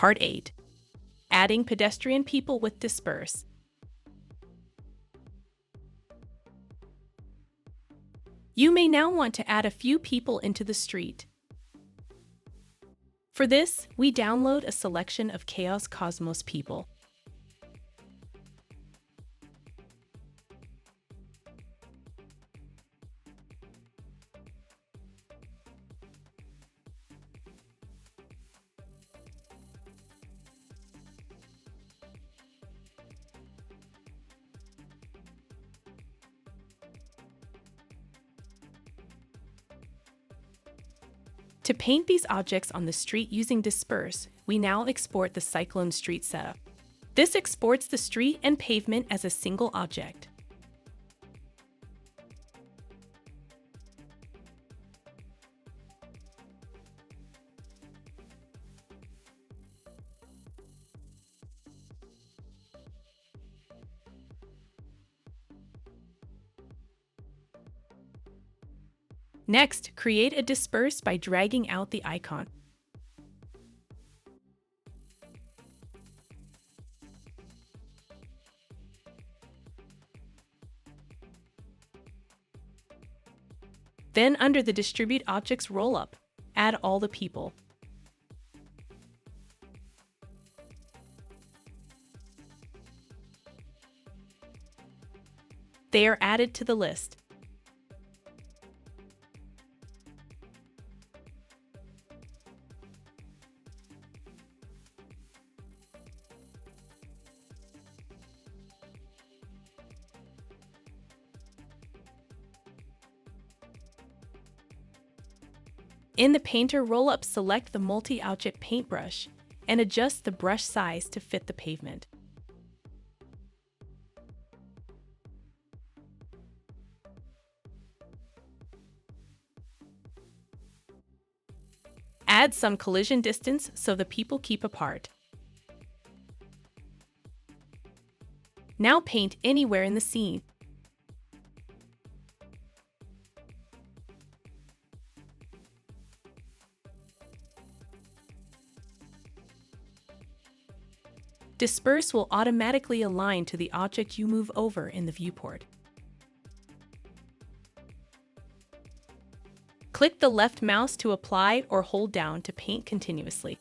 Part 8. Adding pedestrian people with Disperse. You may now want to add a few people into the street. For this, we download a selection of Chaos Cosmos people. To paint these objects on the street using Disperse, we now export the Cyclone Street setup. This exports the street and pavement as a single object. Next, create a disperse by dragging out the icon. Then under the Distribute Objects rollup, add all the people. They are added to the list. In the Painter rollup, select the multi-object paintbrush and adjust the brush size to fit the pavement. Add some collision distance so the people keep apart. Now paint anywhere in the scene. Disperse will automatically align to the object you move over in the viewport. Click the left mouse to apply or hold down to paint continuously.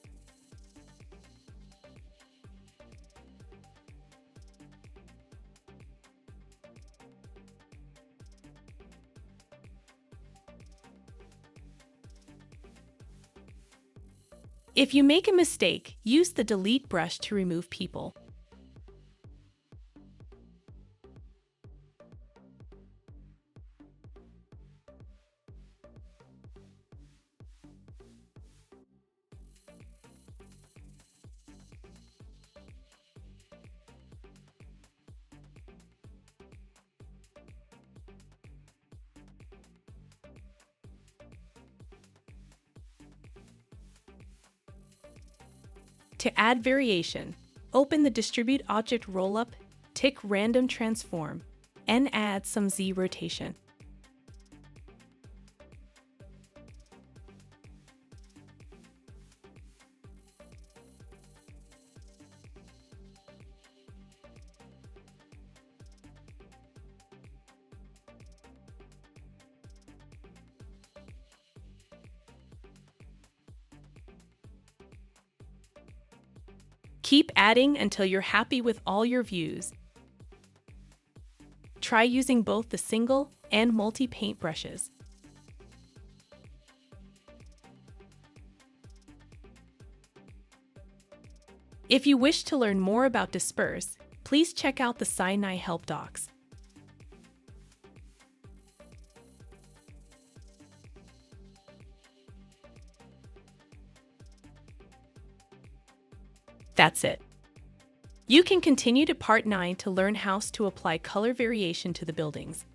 If you make a mistake, use the Delete brush to remove people. To add variation, open the Distribute Object rollup, tick Random Transform, and add some Z rotation. Keep adding until you're happy with all your views. Try using both the single and multi-paint brushes. If you wish to learn more about Disperse, please check out the SiNi Help Docs. That's it. You can continue to Part 9 to learn how to apply color variation to the buildings.